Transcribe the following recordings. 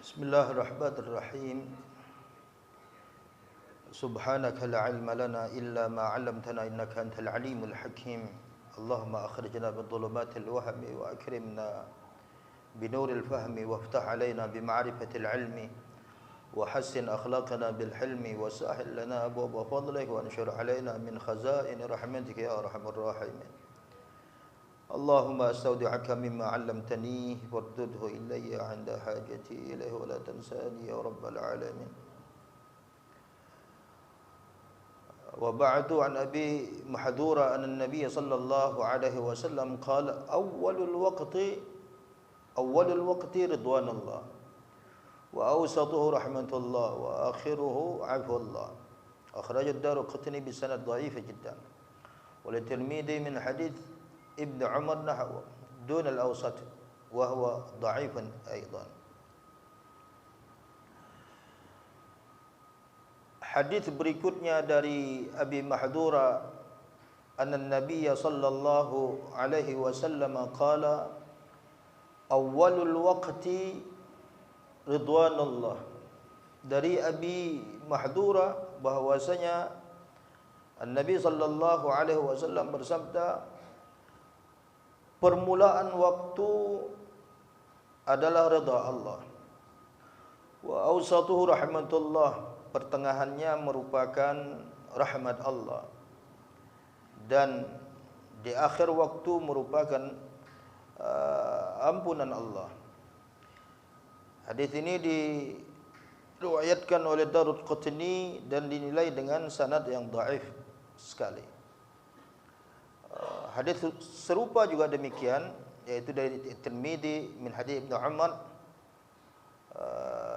Bismillahirrahmanirrahim. Subhanaka la ilma lana illa ma 'allamtana innaka antal alimul hakim. Allahumma akhrijna min dhulumatil wahmi wa akrimna binuril fahmi waftah 'alaina bima'rifatil 'ilmi wa hassin akhlaqana bil hilmi wa sahhil lana abwaaba fadlik wa anshur 'alaina min khazaini rahmatika ya arhamar rahimin. Allahumma astaudi'uka mimma 'allamtani wardudhu ilayya 'inda hajati ilayhi wa la tansani ya rabbal alamin. Wa ba'du an Abi Mahdura anna an-nabiy sallallahu alaihi wasallam qala awwalul waqti ridwanullah wa awsatuhu rahmatullah wa akhiruhu 'afwullah. Akhraj ad-Daraqutni bi sanad dha'if jiddan. Wa at-Tirmidhi min hadits Ibn Umar nahwa dun al-awsat wa huwa dha'ifun aidan. Hadis berikutnya dari Abi Mahdura anna an-nabiy sallallahu alaihi wasallam qala awwalul waqti ridwanullah. Dari Abi Mahdura bahwasanya an-nabi sallallahu alaihi wasallam bersabda, permulaan waktu adalah redha Allah. Wa awsatuhu rahmatullah, pertengahannya merupakan rahmat Allah. Dan di akhir waktu merupakan ampunan Allah. Hadis ini diriwayatkan oleh Daraqutni dan dinilai dengan sanad yang dhaif sekali. Hadis serupa juga demikian, yaitu dari Tirmidzi min hadis Ibnu Umar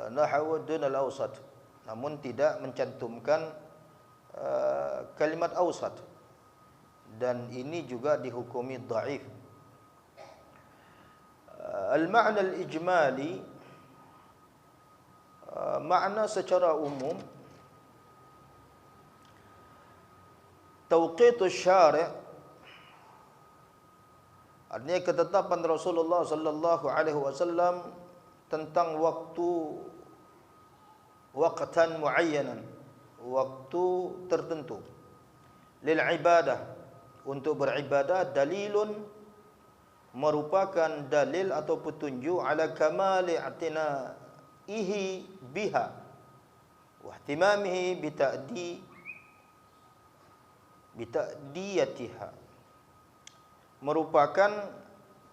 nahwa dun al-awsat, namun tidak mencantumkan kalimat awsat, dan ini juga dihukumi dhaif. Al-ma'na al-ijmali, makna secara umum, tawqitus syari', artinya ketetapan Rasulullah sallallahu alaihi wasallam tentang waqtan muayyanan, waktu tertentu, lil ibadah, untuk beribadah, dalilun, merupakan dalil atau petunjuk, ala kamali i'tinaihi biha wa ihtimamihi bita'diyatiha, merupakan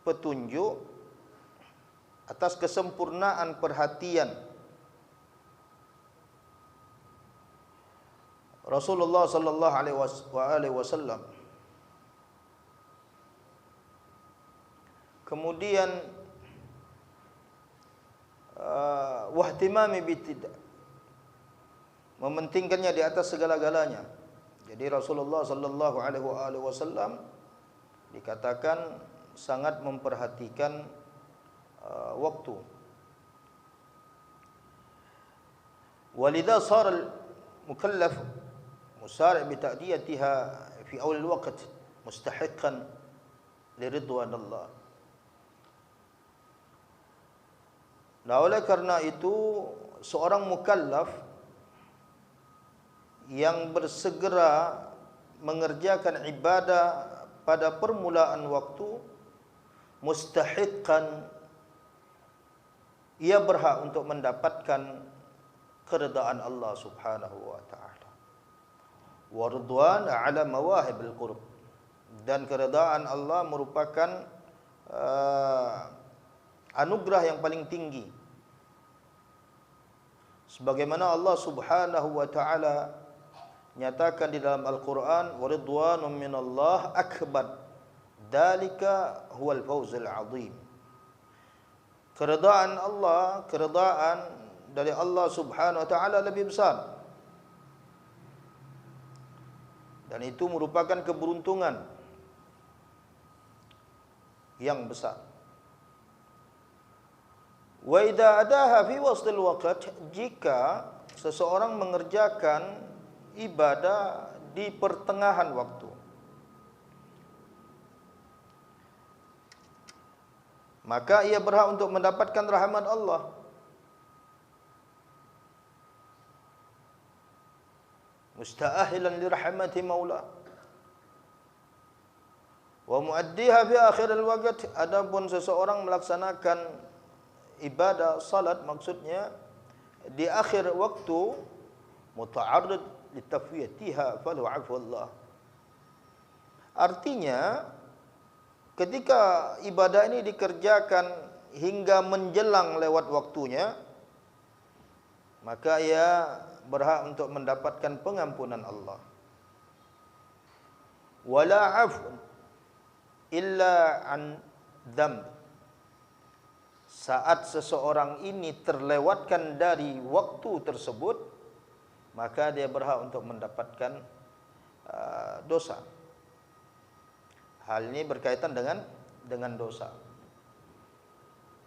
petunjuk atas kesempurnaan perhatian Rasulullah sallallahu alaihi wasallam, kemudian wahtimami bitida, mementingkannya di atas segala-galanya. Jadi Rasulullah sallallahu alaihi wasallam dikatakan sangat memperhatikan waktu. Walidha sar al-mukallaf musari' bi ta'diyatiha fi awal al-waqt mustahiqqan li ridwanillah. Nah, oleh karena itu seorang mukallaf yang bersegera mengerjakan ibadah pada permulaan waktu, mustahiqqan, ia berhak untuk mendapatkan keridaan Allah Subhanahu wa taala. Wa ridwan ala mawahibil qurb, dan keridaan Allah merupakan anugerah yang paling tinggi. Sebagaimana Allah Subhanahu wa taala nyatakan di dalam Al-Quran, wa ridwanun minallah akbar, dzalika huwal fawzul azim. Keridaan Allah, keridaan dari Allah Subhanahu wa taala lebih besar, dan itu merupakan keberuntungan yang besar. Wa idza adaha fi wastil waqt, jika seseorang mengerjakan ibadah di pertengahan waktu, maka ia berhak untuk mendapatkan rahmat Allah. musta'ahilan li rahmati maula. Wa muaddiha fi akhiril waqt, adapun seseorang melaksanakan ibadah salat maksudnya di akhir waktu, muta'arrid li tafwitiha falahu 'afwallah. Artinya ketika ibadah ini dikerjakan hingga menjelang lewat waktunya, maka ia berhak untuk mendapatkan pengampunan Allah. Wala 'afw illa an dzamb. Saat seseorang ini terlewatkan dari waktu tersebut, maka dia berhak untuk mendapatkan dosa. Hal ini berkaitan dengan dosa.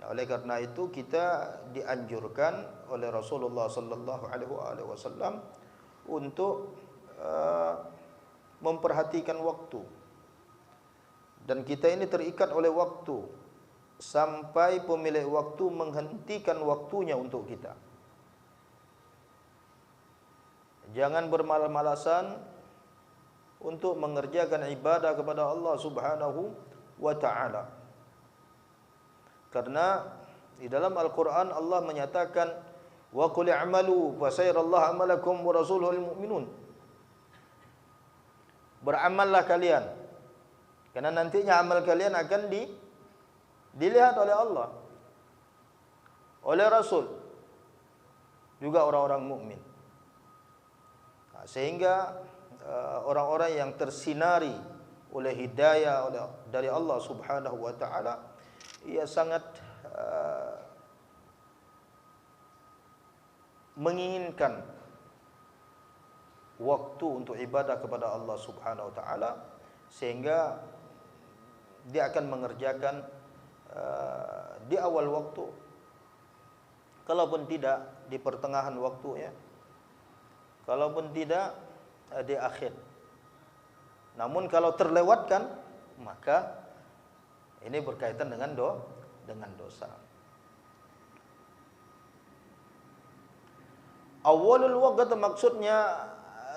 Nah, oleh karena itu kita dianjurkan oleh Rasulullah sallallahu alaihi wasallam untuk memperhatikan waktu. Dan kita ini terikat oleh waktu sampai pemilik waktu menghentikan waktunya untuk kita. Jangan bermalas-malasan untuk mengerjakan ibadah kepada Allah Subhanahu wa taala. Karena di dalam Al-Qur'an Allah menyatakan wa qul i'malu fa sayarallahu amalakum wa rasuluhul mu'minun. Beramallah kalian, karena nantinya amal kalian akan dilihat oleh Allah, oleh Rasul, juga orang-orang mukmin. Sehingga orang-orang yang tersinari oleh hidayah dari Allah Subhanahu wa taala, ia sangat menginginkan waktu untuk ibadah kepada Allah Subhanahu wa taala, sehingga dia akan mengerjakan di awal waktu, kalaupun tidak di pertengahan waktunya, kalaupun tidak di akhir. Namun kalau terlewatkan, maka ini berkaitan dengan dosa. Awalul waqt maksudnya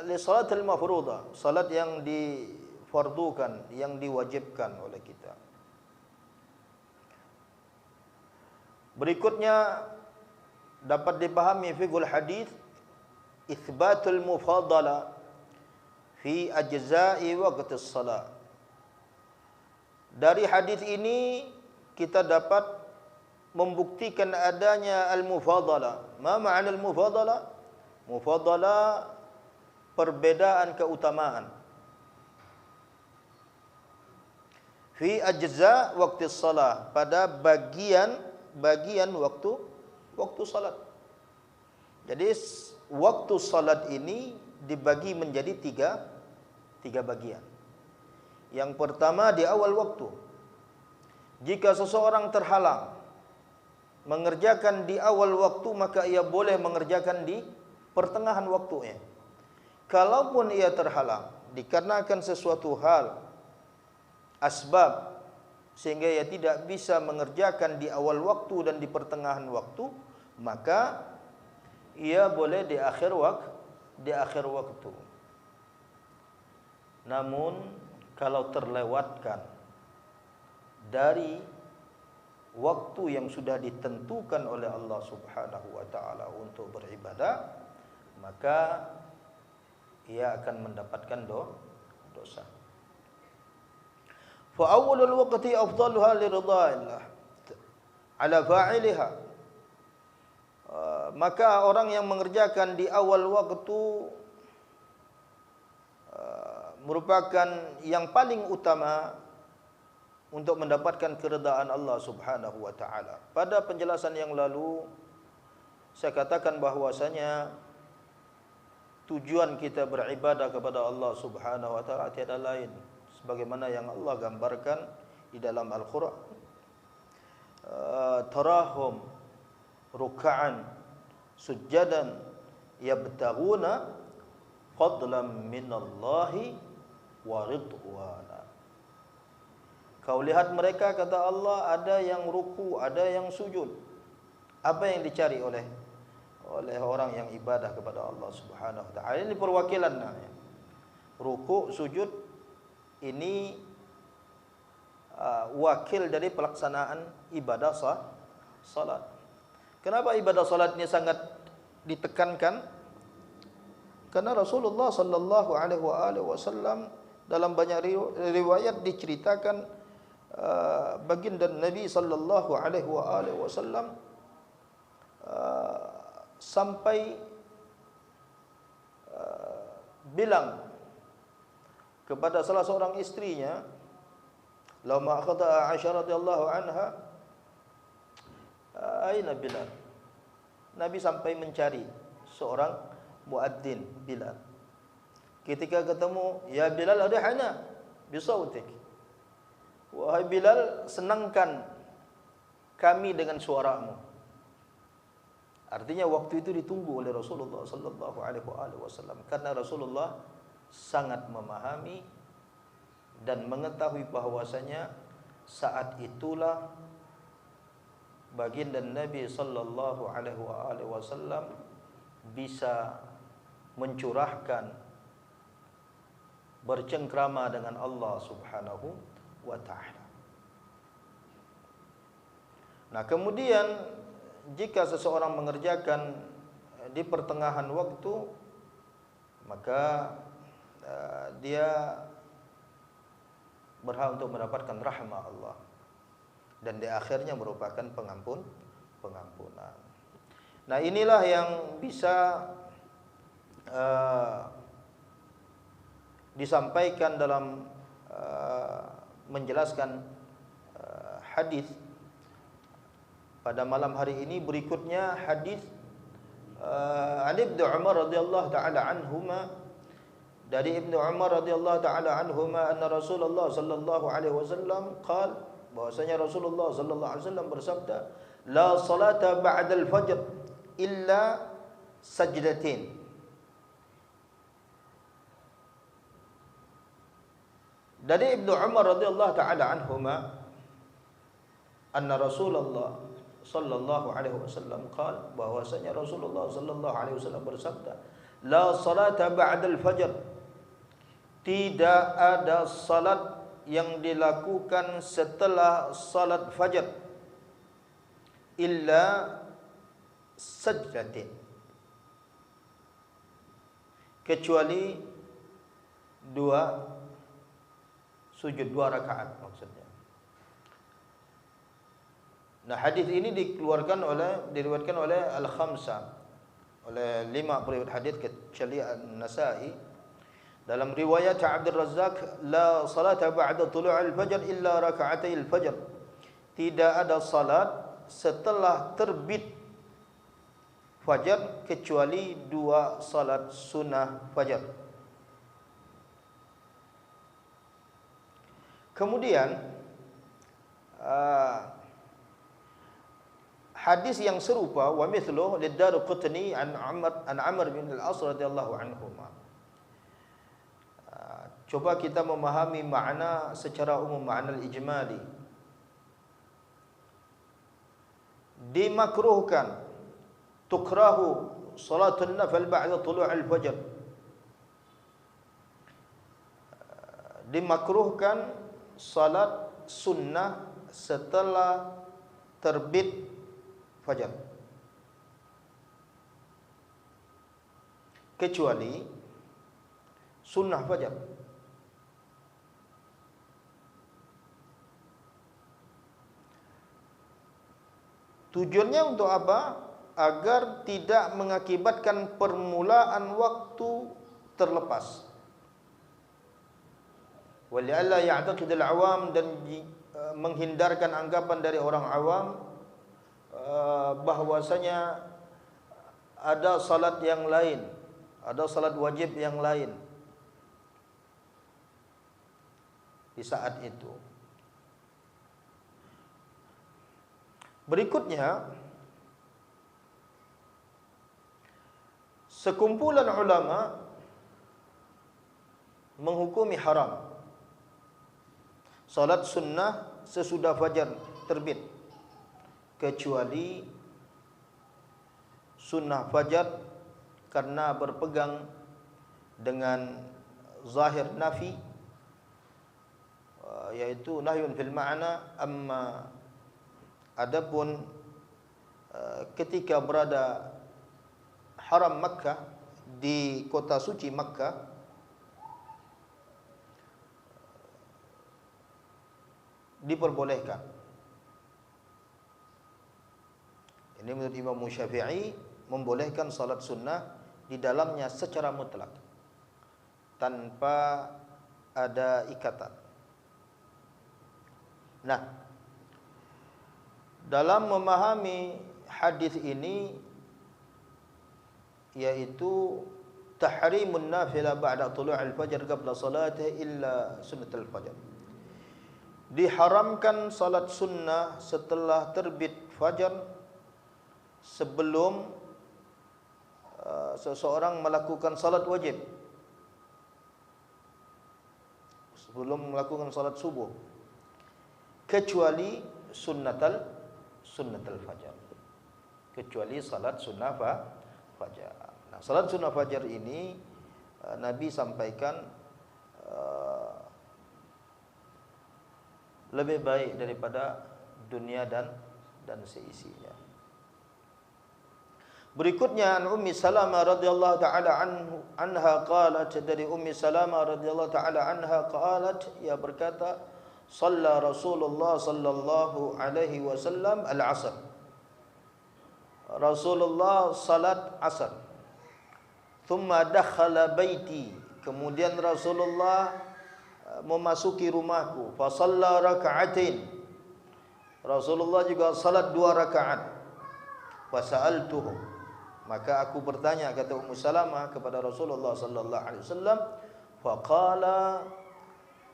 li salatil mafruḍah, salat yang difardukan, yang diwajibkan oleh kita. Berikutnya dapat dipahami fiqhul hadis itsbatul mufadalah fi ajza'i waqtis salat. Dari hadis ini kita dapat membuktikan adanya al-mufadalah. Ma ma'na al-mufadalah? Mufadalah perbedaan keutamaan. Fi ajza' waqtis salat, pada bagian waktu salat. Jadi waktu salat ini dibagi menjadi tiga bagian. Yang pertama di awal waktu. Jika seseorang terhalang mengerjakan di awal waktu, maka ia boleh mengerjakan di pertengahan waktunya. Kalaupun ia terhalang dikarenakan sesuatu hal, asbab, sehingga ia tidak bisa mengerjakan di awal waktu dan di pertengahan waktu, maka ia boleh di akhir waktu. Namun kalau terlewatkan dari waktu yang sudah ditentukan oleh Allah Subhanahu wa taala untuk beribadah, maka ia akan mendapatkan dosa. Fa awwalul waqti afdaluha liridhaillah ala fa'iliha. Maka orang yang mengerjakan di awal waktu merupakan yang paling utama untuk mendapatkan keridaan Allah Subhanahu wa taala. Pada penjelasan yang lalu saya katakan bahwasanya tujuan kita beribadah kepada Allah Subhanahu wa taala tiada lain sebagaimana yang Allah gambarkan di dalam Al-Qur'an. Tarahum ruk'an sujjadan yabtaghuna fadlan minallahi wa ridwana. Kau lihat mereka, kata Allah, ada yang ruku, ada yang sujud. Apa yang dicari oleh oleh orang yang ibadah kepada Allah Subhanahu wa taala. Ini perwakilannya. Rukuk, sujud ini wakil dari pelaksanaan ibadah salat. Kenapa ibadah salat ini sangat ditekankan? Karena Rasulullah sallallahu alaihi wasallam dalam banyak riwayat diceritakan baginda Nabi sallallahu alaihi wasallam sampai bilang kepada salah seorang istrinya, lama akhadha Aisyah radhiyallahu anha, aina Bilal. Nabi sampai mencari seorang muadzin Bilal. Ketika ketemu, ya Bilal, adhana bisautik. Wahai Bilal, senangkan kami dengan suaramu. Artinya waktu itu ditunggu oleh Rasulullah sallallahu alaihi wasallam karena Rasulullah sangat memahami dan mengetahui bahwasanya saat itulah baginda Nabi sallallahu alaihi wasallam bisa mencurahkan, bercengkrama dengan Allah Subhanahu wa taala. Nah, kemudian jika seseorang mengerjakan di pertengahan waktu, maka dia berhak untuk mendapatkan rahmat Allah, dan di akhirnya merupakan pengampunan. Nah, inilah yang bisa disampaikan dalam menjelaskan hadis pada malam hari ini. Berikutnya hadis Ali bin Umar radhiyallahu taala anhuma, dari Ibnu Umar radhiyallahu taala anhuma, anna Rasulullah sallallahu alaihi wasallam qala, bahwasanya Rasulullah sallallahu alaihi wasallam bersabda, la salata ba'da al-fajr illa sajdatin. Dari Ibnu Umar radhiyallahu taala anhuma, anna Rasulullah sallallahu alaihi wasallam qala, bahwasanya Rasulullah sallallahu alaihi wasallam bersabda, la salata ba'da al-fajr, tidak ada salat yang dilakukan setelah salat fajar illa sajdatin, kecuali sujud dua rakaat maksudnya. Nah, hadis ini diriwayatkan oleh Al-Khamsah, oleh 5 periwayat hadis kecuali An-Nasa'i. Dalam riwayat Abdul Razzaq, la salata ba'da tulu'il fajr illa raka'atil fajr, tidak ada salat setelah terbit fajar kecuali 2 salat sunnah fajar. Kemudian hadis yang serupa, wa mithluhu lid-Darqutni an Amr bin al-As radhiyallahu anhuma. Coba kita memahami makna secara umum, makna al-ijmali. Dimakruhkan, tukrahu salatun nafil ba'da tulu'il fajr. Dimakruhkan salat sunnah setelah terbit fajar, kecuali sunnah fajar. Tujuannya untuk apa? Agar tidak mengakibatkan permulaan waktu terlepas. Wali'alla ya'taqid al-awam, dan menghindarkan anggapan dari orang awam bahwasanya ada salat yang lain, ada salat wajib yang lain di saat itu. Berikutnya, sekumpulan ulama menghukumi haram salat sunnah sesudah fajar terbit, kecuali sunnah fajar karena berpegang dengan zahir nafi, yaitu nahyun fil ma'na. Amma adapun ketika berada haram Makkah, di kota suci Makkah, diperbolehkan. Ini menurut Imam Syafi'i, membolehkan salat sunnah di dalamnya secara mutlak, tanpa ada ikatan. Nah, dalam memahami hadis ini, yaitu tahrimun nafilah ba'da tulu'il fajr qabla salatihi illa sunnatul fajr. Diharamkan salat sunnah setelah terbit fajar, sebelum seseorang melakukan salat wajib, sebelum melakukan salat subuh, kecuali sunnatul fajar, kecuali salat sunnah fajar. Nah, salat sunnah fajar ini Nabi sampaikan lebih baik daripada dunia dan seisinya. Berikutnya, an Ummi Salamah radhiyallahu taala anha qalat, dari Ummi Salamah radhiyallahu taala anha qalat, ia berkata, shalla Rasulullah sallallahu alaihi wasallam al-'asr. Rasulullah salat asar. Thumma dakhala baiti, kemudian Rasulullah memasuki rumahku. Fa shalla raka'atain, Rasulullah juga salat 2 rakaat. Fa sa'altuhu, maka aku bertanya, kata Ummu Salamah, kepada Rasulullah sallallahu alaihi wasallam. Faqala,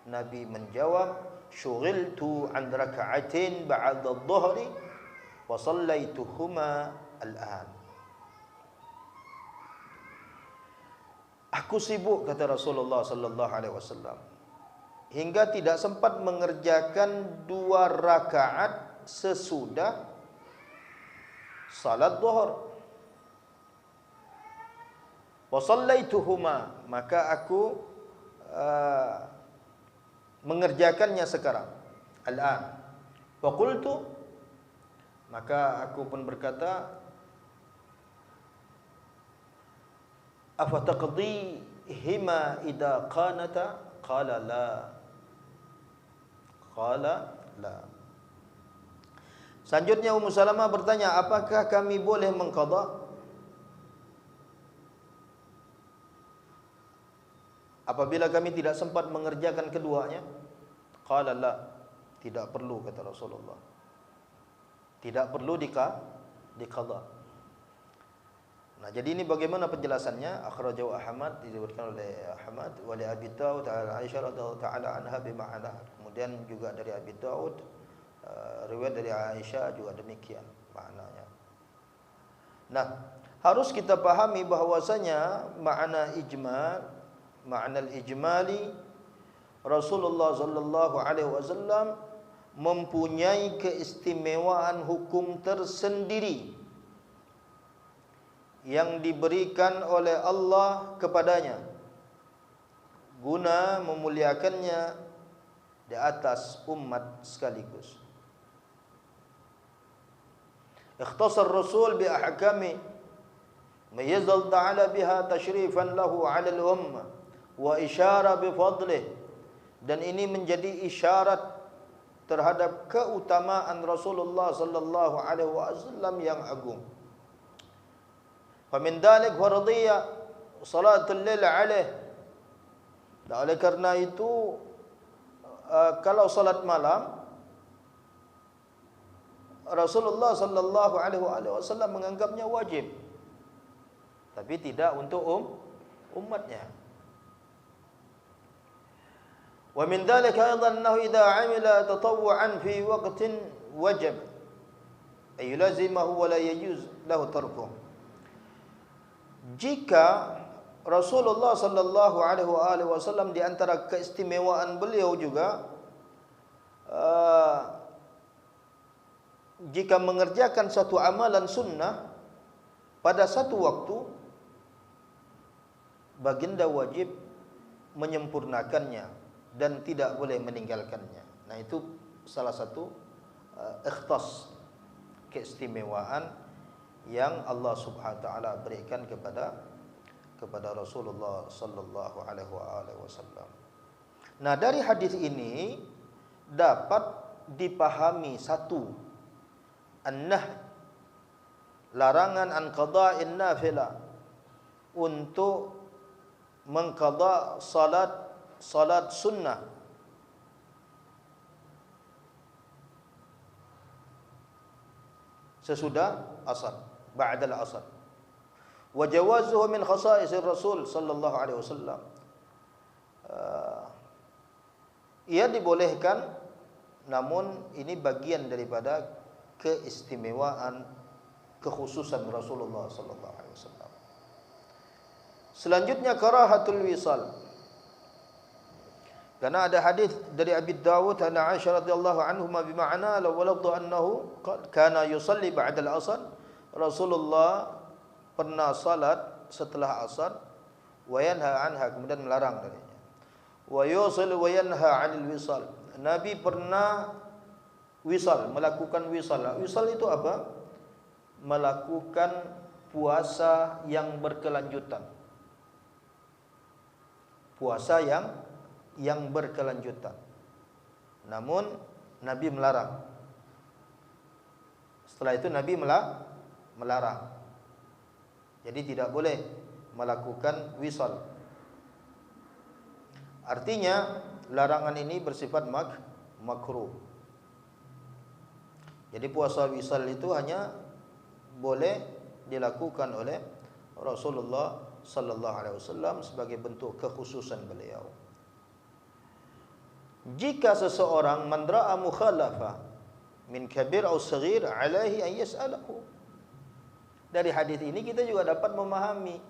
Nabi menjawab, syughiltu an raka'atin ba'da adh-dhuhri wa sallaituhuma al-an. Aku sibuk, kata Rasulullah sallallahu alaihi wasallam, hingga tidak sempat mengerjakan 2 rakaat sesudah salat zuhur. Wa sallaituhuma, maka aku mengerjakannya sekarang, al-an. Wa qultu, maka aku pun berkata, afataqdihima idza qanata? Qala la. Selanjutnya Ummu Salamah bertanya, apakah kami boleh mengqadha apabila kami tidak sempat mengerjakan keduanya? Qala la, tidak perlu, kata Rasulullah, tidak perlu diqadha. Nah, jadi ini bagaimana penjelasannya? Akhrajahu Ahmad, diriwayatkan oleh Ahmad, wa li Abi Daud Aisyah radhiyallahu ta'ala anha bima'na. Kemudian juga dari Abi Daud, riwayat dari Aisyah juga demikian maknanya. Nah, harus kita pahami bahwasanya makna al-ijmali, Rasulullah sallallahu alaihi wasallam mempunyai keistimewaan hukum tersendiri yang diberikan oleh Allah kepadanya guna memuliakannya di atas umat sekaligus. Ikhtasar Rasul bi ahkami mayyazal ta'ala biha tashrifan lahu 'ala al-ummah wa isyara bi fadlih, dan ini menjadi isyarat terhadap keutamaan Rasulullah sallallahu alaihi wasallam yang agung. Fa min dzalik fardhiyya salatul lail alaih. Dan oleh karena itu, kalau salat malam, Rasulullah sallallahu alaihi wasallam menganggapnya wajib, tapi tidak untuk umatnya. Wa min dzalika aidan annahu idza 'amila tatawwu'an fi waqtin wajib ay lazimahu wa la yajuz lahu tarkuh. Jika Rasulullah sallallahu alaihi wasallam, di antara keistimewaan beliau juga, jika mengerjakan satu amalan sunnah, pada satu waktu baginda wajib menyempurnakannya dan tidak boleh meninggalkannya. Nah, itu salah satu ikhtas, keistimewaan yang Allah Subhanahu wa taala berikan kepada Rasulullah sallallahu alaihi wasallam. Nah, dari hadis ini dapat dipahami satu, larangan an qada'in nafilah, untuk mengqada salat sunnah sesudah asar, ba'dal asar. Wa jawazuhu min khasa'isir Rasul sallallahu alaihi wasallam. Ia dibolehkan, namun ini bagian daripada keistimewaan, kekhususan Rasulullah sallallahu alaihi wasallam. Selanjutnya karahatul wisal. Karena ada hadis dari Abi Dawud dan Aisyah radhiyallahu anhuma bima'na law waladu annahu kana yusalli ba'da al-asr. Rasulullah pernah salat setelah asar, wa yanha anha, kemudian melarang darinya. Wa yusil wa yanha 'anil wisal. Nabi pernah wisal, melakukan wisal. Wisal itu apa? Melakukan puasa yang berkelanjutan. Puasa yang berkelanjutan. Namun Nabi melarang. Setelah itu Nabi melarang. Jadi tidak boleh melakukan wisal. Artinya larangan ini bersifat makruh. Jadi puasa wisal itu hanya boleh dilakukan oleh Rasulullah sallallahu alaihi wasallam sebagai bentuk kekhususan beliau. Jika seseorang man ra'a mukhalafa min kabir atau saghir alaihi an yas'alahu. Dari hadis ini kita juga dapat memahami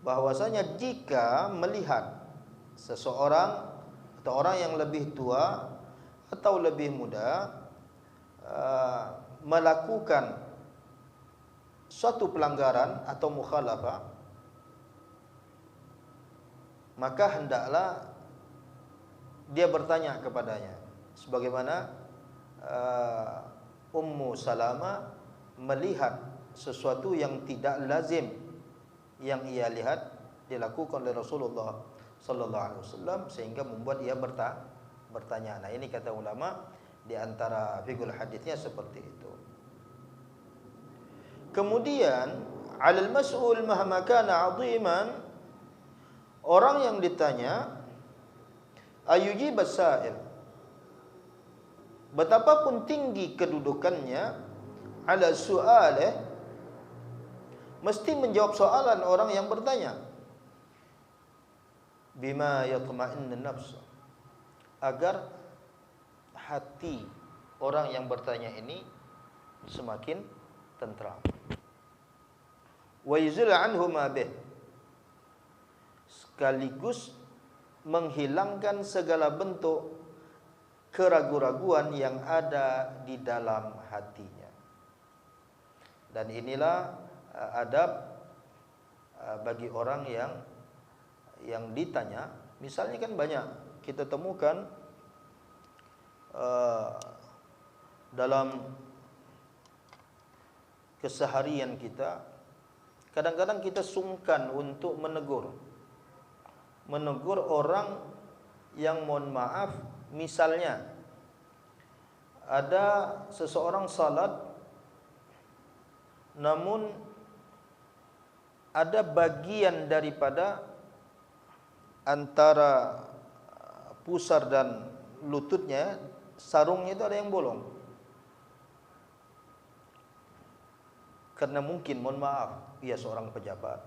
bahwasanya jika melihat seseorang atau orang yang lebih tua atau lebih muda melakukan suatu pelanggaran atau mukhalafah, maka hendaklah dia bertanya kepadanya, sebagaimana Ummu Salamah melihat sesuatu yang tidak lazim yang ia lihat dilakukan oleh Rasulullah sallallahu alaihi wasallam, sehingga membuat ia bertanya. Nah, ini kata ulama di antara fikul hadisnya seperti itu. Kemudian alal mas'ul mahma kana 'aziman, orang yang ditanya ayujib as-sa'il, betapapun tinggi kedudukannya, ala su'alih, mesti menjawab soalan orang yang bertanya, bima yatma'innu nafs, agar hati orang yang bertanya ini semakin tentram. Wa yuzil anhu ma bih, sekaligus menghilangkan segala bentuk keraguan-raguan yang ada di dalam hatinya. Dan inilah adab bagi orang yang ditanya. Misalnya kan banyak kita temukan dalam keseharian kita, kadang-kadang kita sungkan untuk menegur orang yang, mohon maaf, misalnya ada seseorang salat namun ada bagian daripada antara pusar dan lututnya, sarungnya itu ada yang bolong. Karena mungkin, mohon maaf, dia seorang pejabat,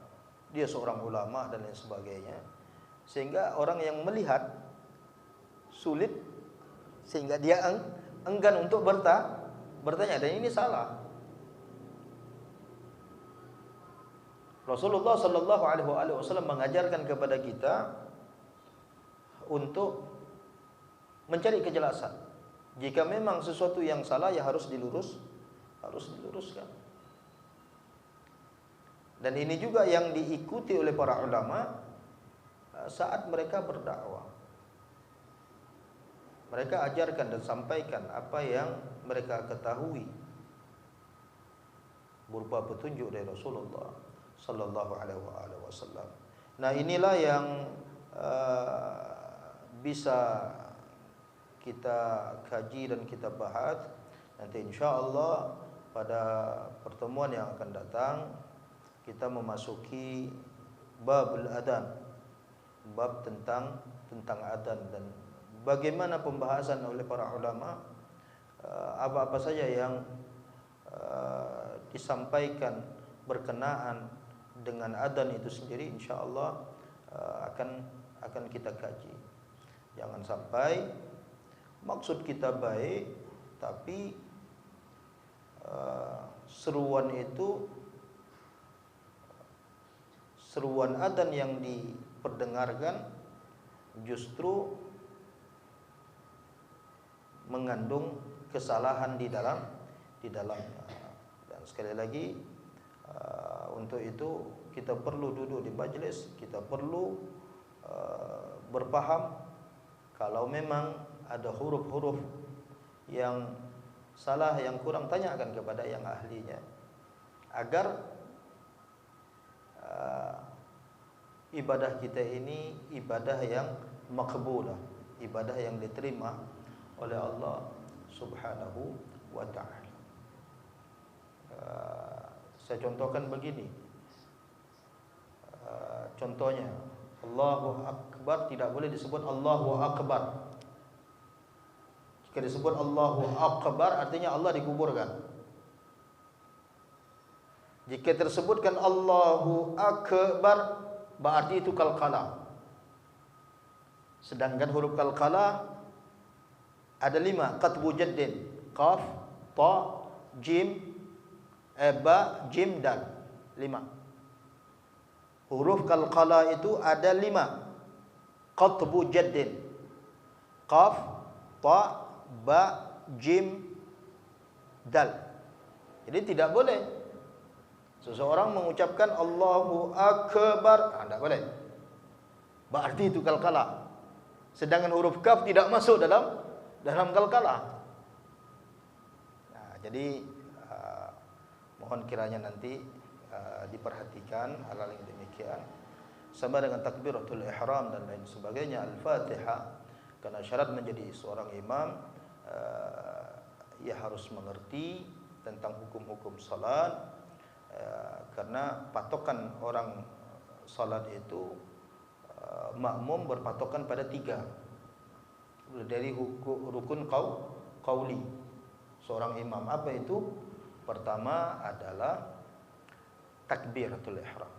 dia seorang ulama dan lain sebagainya, sehingga orang yang melihat sulit, sehingga dia enggan untuk bertanya, dan ini salah. Rasulullah sallallahu alaihi wasallam mengajarkan kepada kita untuk mencari kejelasan. Jika memang sesuatu yang salah, ya harus diluruskan. Dan ini juga yang diikuti oleh para ulama saat mereka berdakwah. Mereka ajarkan dan sampaikan apa yang mereka ketahui berupa petunjuk dari Rasulullah sallallahu alaihi wasallam. Nah, inilah yang bisa kita kaji dan kita bahas nanti insyaallah pada pertemuan yang akan datang. Kita memasuki babul adzan, bab tentang adzan, dan bagaimana pembahasan oleh para ulama apa-apa saja yang disampaikan berkenaan dengan adzan itu sendiri, insyaallah akan kita kaji. Jangan sampai maksud kita baik tapi seruan adzan yang diperdengarkan justru mengandung kesalahan di dalamnya. Dan sekali lagi untuk itu kita perlu duduk di majlis, kita perlu berpaham kalau memang ada huruf-huruf yang salah, yang kurang, tanyakan kepada yang ahlinya agar ibadah kita ini ibadah yang makbulah, ibadah yang diterima oleh Allah Subhanahu wa ta'ala. Saya contohkan begini. Contohnya, Allahu Akbar tidak boleh disebut Allahu Akbar. Jika disebut Allahu Akbar artinya Allah dikuburkan. Jika tersebutkan Allahu Akbar berarti itu qalqalah. Sedangkan huruf qalqalah ada 5, qatbu jaddin, qaf, ta, jim, ba, jim, dal. 5. Huruf qalqalah itu ada 5. Qatbu jaddin, qaf, ta, ba, jim, dal. Jadi tidak boleh seseorang mengucapkan Allahu Akbar, tidak boleh. Berarti itu qalqalah. Sedangkan huruf kaf tidak masuk dalam qalqalah. Nah, jadi mohon kiranya nanti diperhatikan hal-hal yang demikian. Sama dengan takbiratul ihram dan lain sebagainya, Al-Fatihah. Karena syarat menjadi seorang imam, ia harus mengerti tentang hukum-hukum salat. Karena patokan orang salat itu makmum berpatokan pada 3 dari rukun qauli seorang imam. Apa itu? Pertama adalah takbiratul ihram.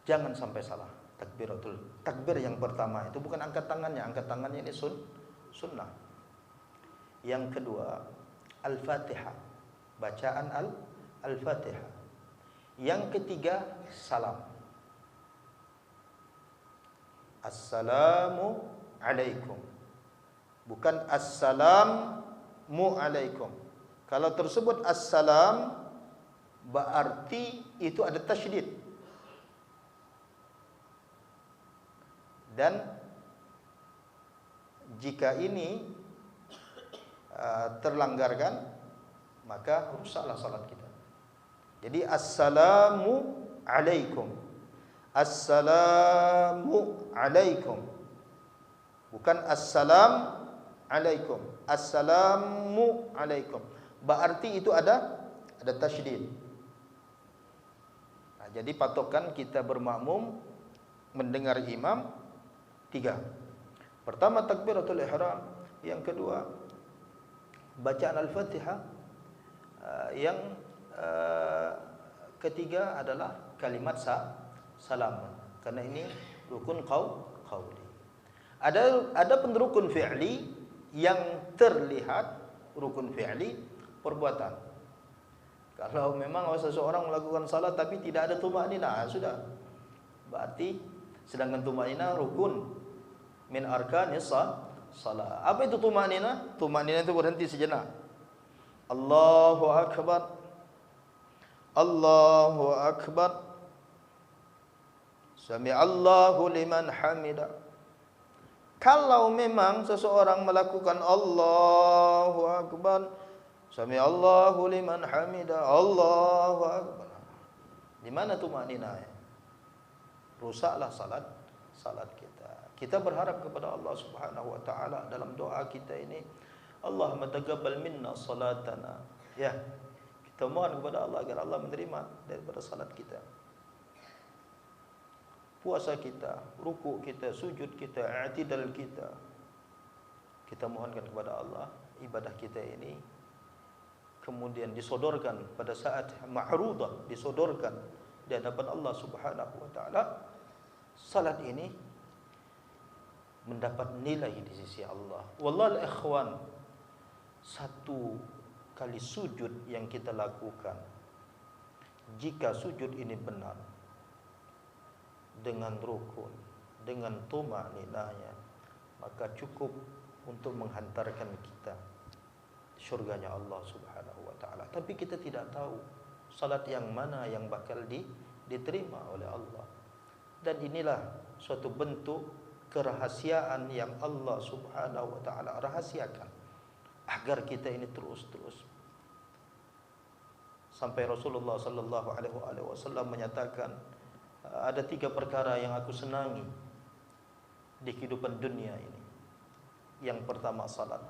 Jangan sampai salah. Takbir yang pertama itu bukan angkat tangannya. Angkat tangannya ini sunnah. Yang kedua, Al-Fatihah. Bacaan Al-Fatihah. Yang ketiga, salam. Assalamu alaikum. Bukan assalamu alaikum. Kalau tersebut assalam berarti itu ada tasydid. Dan jika ini terlanggarkan, maka rusaklah salat kita. Jadi assalamu alaikum. Assalamu alaikum. Bukan assalam alaikum. Assalamu alaikum. Berarti itu ada tasydid. Nah, jadi patokan kita bermakmum mendengar imam 3. Pertama takbiratul ihram, yang kedua bacaan Al-Fatihah, yang ketiga adalah kalimat salam. Karena ini rukun qauli. Ada pun rukun fi'li yang terlihat, rukun fi'li perbuatan. Kalau memang seseorang melakukan salat tapi tidak ada tumaninah, sudah. Berarti sedangkan tumaninah rukun min arkanis salat. Apa itu tumaninah? Tumaninah itu berhenti sejenak. Allahu Akbar, Allahu akbar. Sami'allahu liman hamida. Kalau memang seseorang melakukan Allahu akbar, Sami'allahu liman hamida, Allahu akbar, di mana tumaninah? Rusaklah salat kita. Kita berharap kepada Allah Subhanahu wa taala dalam doa kita ini, Allahumma taqabbal minna salatana. Ya, kita mohon kepada Allah agar Allah menerima daripada salat kita, puasa kita, ruku kita, sujud kita, i'tidal kita. Kita mohonkan kepada Allah ibadah kita ini kemudian disodorkan pada saat ma'rudah, disodorkan di hadapan Allah Subhanahu wa taala. Salat ini mendapat nilai di sisi Allah. Wallahi ikhwan, satu kali sujud yang kita lakukan, jika sujud ini benar dengan rukun, dengan tumaninahnya, maka cukup untuk menghantarkan kita syurganya Allah Subhanahu wa taala. Tapi kita tidak tahu salat yang mana yang bakal diterima oleh Allah. Dan inilah suatu bentuk kerahasiaan yang Allah Subhanahu wa taala rahasiakan agar kita ini terus sampai Rasulullah sallallahu alaihi wasallam menyatakan, ada 3 perkara yang aku senangi di kehidupan dunia ini. Yang pertama salat.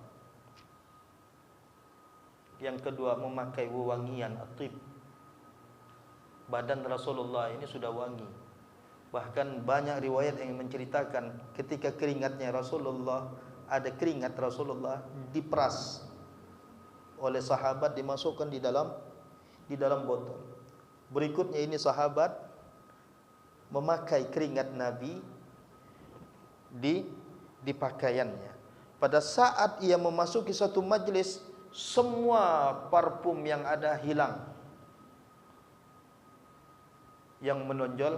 Yang kedua memakai wewangian atib. Badan Rasulullah ini sudah wangi. Bahkan banyak riwayat yang menceritakan ketika keringatnya Rasulullah, ada keringat Rasulullah diperas oleh sahabat, dimasukkan di dalam botol. Berikutnya ini sahabat memakai keringat Nabi di pakaiannya. Pada saat ia memasuki satu majlis, semua parfum yang ada hilang. Yang menonjol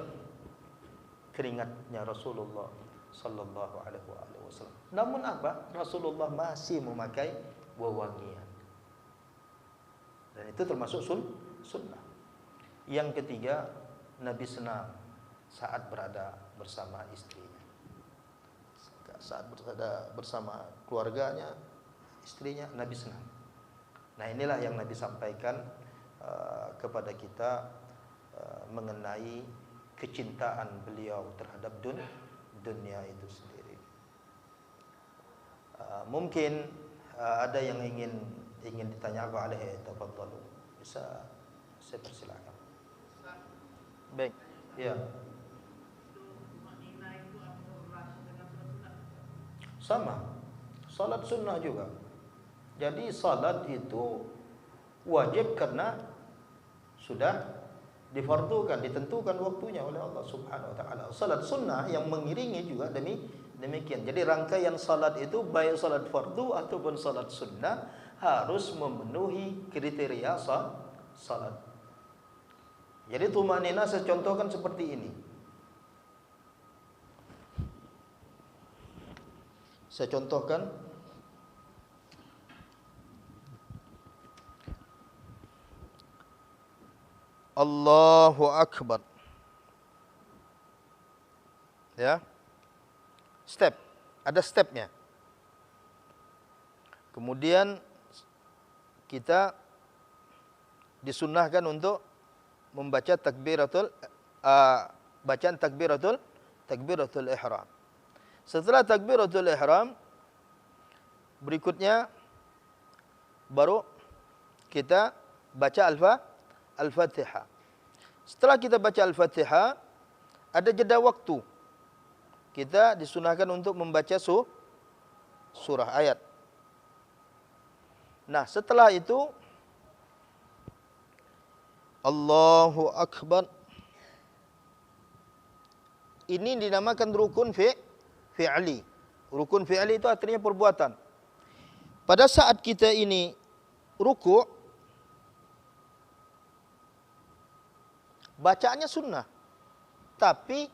keringatnya Rasulullah sallallahu alaihi wasallam. Namun apa? Rasulullah masih memakai wewangian. Dan itu termasuk sunnah. Yang ketiga, Nabi senang saat berada bersama istrinya. Saat berada bersama keluarganya, istrinya, Nabi senang. Nah, inilah yang Nabi sampaikan kepada kita mengenai kecintaan beliau terhadap dunia itu sendiri. Mungkin ada yang ingin ditanyakan oleh tafadhalu. Bisa saya persilakan. Baik. Ya. Sama. Salat sunnah juga. Jadi salat itu wajib karena sudah difardukan, ditentukan waktunya oleh Allah Subhanahu wa taala. Salat sunnah yang mengiringi juga demikian. Jadi rangkaian salat itu baik salat fardu ataupun salat sunnah harus memenuhi kriteria salat. Jadi tumanina saya contohkan seperti ini. Saya contohkan Allahu Akbar. Ya. Step. Ada stepnya. Kemudian kita disunnahkan untuk membaca bacaan takbiratul ihram. Setelah takbiratul ihram, berikutnya baru kita baca Al-Fatihah. Setelah kita baca Al-Fatihah, ada jeda waktu. Kita disunahkan untuk membaca surah ayat. Nah, setelah itu Allahu Akbar. Ini dinamakan rukun fi'li. Rukun fi'li itu artinya perbuatan. Pada saat kita ini ruku', bacaannya sunnah, tapi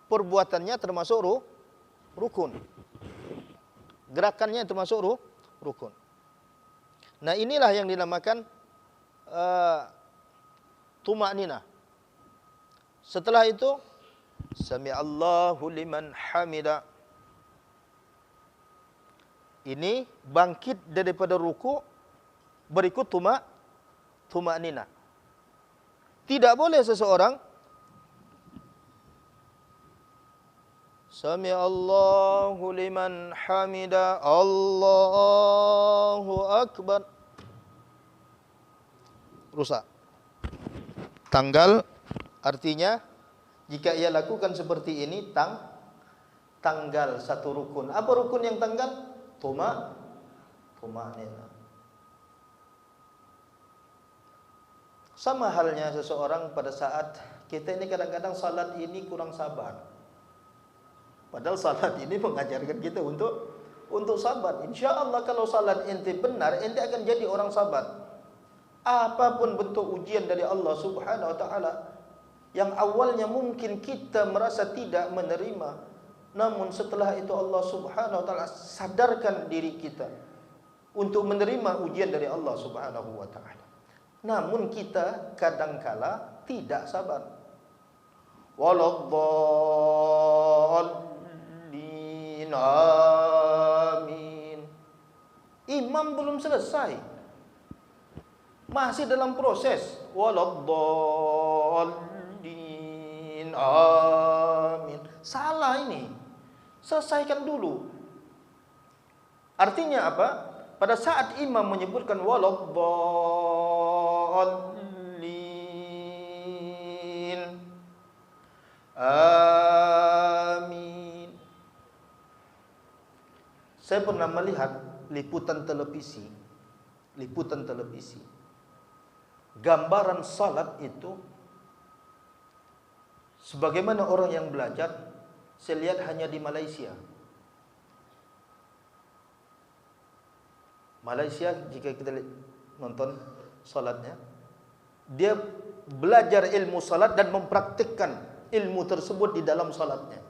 perbuatannya termasuk rukun. Gerakannya termasuk rukun. Nah, inilah yang dinamakan tuma'nina. Setelah itu sami'allahu liman hamida. Ini bangkit daripada ruku', berikut tuma'nina. Tidak boleh seseorang sami'allahu liman hamida, Allahu akbar. Rusak. Tanggal artinya jika ia lakukan seperti ini tanggal satu rukun. Apa rukun yang tanggal? Tuma'nina. Sama halnya seseorang pada saat kita ini kadang-kadang salat ini kurang sabar. Padahal salat ini mengajarkan kita untuk sabar. Insya Allah kalau salat ente benar, ente akan jadi orang sabar. Apapun bentuk ujian dari Allah Subhanahu wa taala yang awalnya mungkin kita merasa tidak menerima, namun setelah itu Allah Subhanahu wa taala sadarkan diri kita untuk menerima ujian dari Allah Subhanahu wa taala. Namun kita kadangkala tidak sabar. Waladdallin, amin. Imam belum selesai, masih dalam proses. Waladdallin, amin. Salah ini. Selesaikan dulu. Artinya apa? Pada saat imam menyebutkan waladdallin, amin. Saya pernah melihat liputan televisi. Gambaran salat itu sebagaimana orang yang belajar, saya lihat hanya di Malaysia. Malaysia jika kita nonton salatnya, dia belajar ilmu salat dan mempraktikkan ilmu tersebut di dalam salatnya.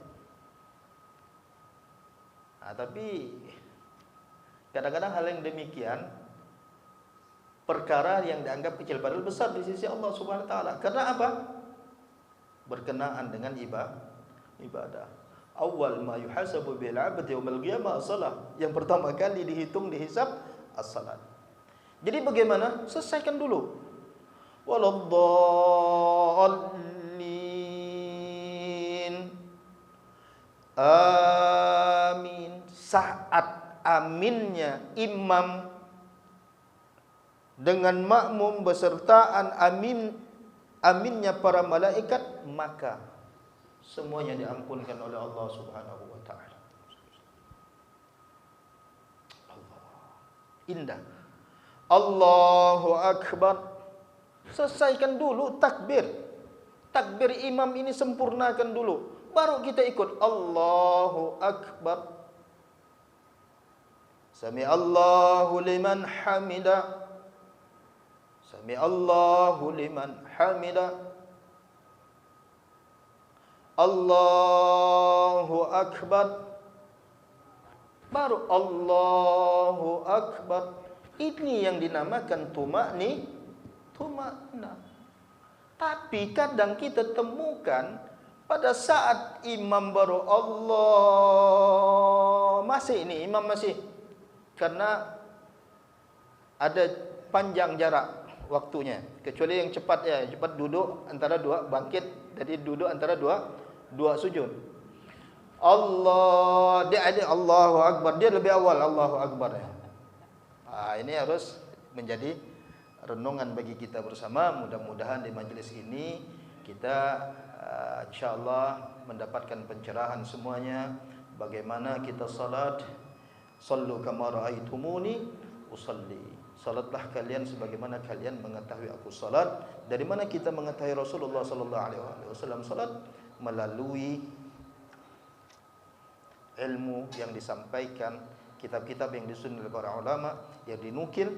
Tapi kadang-kadang hal yang demikian perkara yang dianggap kecil padahal besar di sisi Allah Subhanahu wa taala. Karena apa? Berkenaan dengan ibadah. Awal ma yuhasabu bil 'abdi yaumil qiyamah as-salah. Yang pertama kali dihitung dihisab as-salat. Jadi bagaimana? Selesaikan dulu. Waladdallin, amin. Saat aminnya imam dengan makmum besertaan aminnya para malaikat, maka semuanya diampunkan oleh Allah Subhanahu wa taala. Indah. Allahu akbar. Selesaikan dulu takbir. Takbir imam ini sempurnakan dulu, baru kita ikut Allahu akbar. Sami Allahu liman hamida. Sami Allahu liman hamida. Allahu akbar. Baru Allahu akbar. Ini yang dinamakan tuma'nina. Tapi kadang kita temukan pada saat imam baru Allah, masih ini imam masih, karena ada panjang jarak waktunya, kecuali yang cepat ya, cepat duduk antara dua, bangkit dari duduk antara dua sujud. Allah, dia ada Allahu akbar, dia lebih awal Allahu akbar ya. Ini harus menjadi renungan bagi kita bersama. Mudah-mudahan di majelis ini kita insyaallah mendapatkan pencerahan semuanya bagaimana kita salat. Sallu kama raaitumuni usalli. Salatlah kalian sebagaimana kalian mengetahui aku salat. Dari mana kita mengetahui Rasulullah sallallahu alaihi wasallam salat? Melalui ilmu yang disampaikan, kitab-kitab yang disusun oleh para ulama, yang dinukil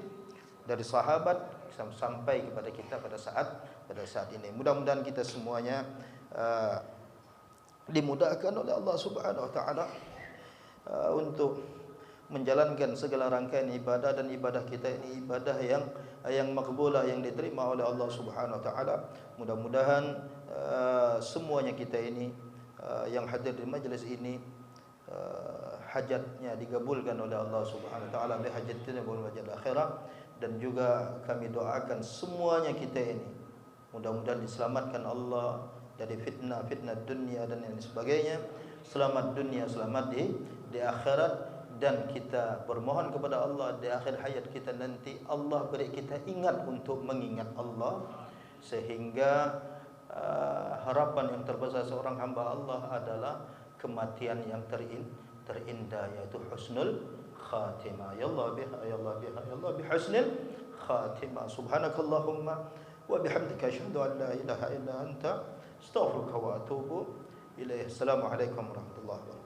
dari sahabat sampai kepada kita pada saat ini. Mudah-mudahan kita semuanya dimudahkan oleh Allah Subhanahu wa taala untuk menjalankan segala rangkaian ibadah, dan ibadah kita ini ibadah yang yang makbulah, yang diterima oleh Allah Subhanahu wa taala. Mudah-mudahan semuanya kita ini yang hadir di majlis ini hajatnya digabulkan oleh Allah Subhanahu wa taala bi hajatina wal wajhil akhirah. Dan juga kami doakan semuanya kita ini mudah-mudahan diselamatkan Allah dari fitnah dunia dan yang sebagainya. Selamat dunia, selamat di akhirat. Dan kita bermohon kepada Allah di akhir hayat kita nanti Allah beri kita ingat untuk mengingat Allah, sehingga harapan yang terbesar seorang hamba Allah adalah kematian yang terindah, yaitu husnul khatimah. Ya Allah biha, ya Allah biha, ya Allah bihusnil khatimah. Subhanakallahumma wa bihamdika asyhadu an la ilaha illa anta astaghfiruka wa atubu ilaih. Assalamualaikum warahmatullahi wabarakatuh.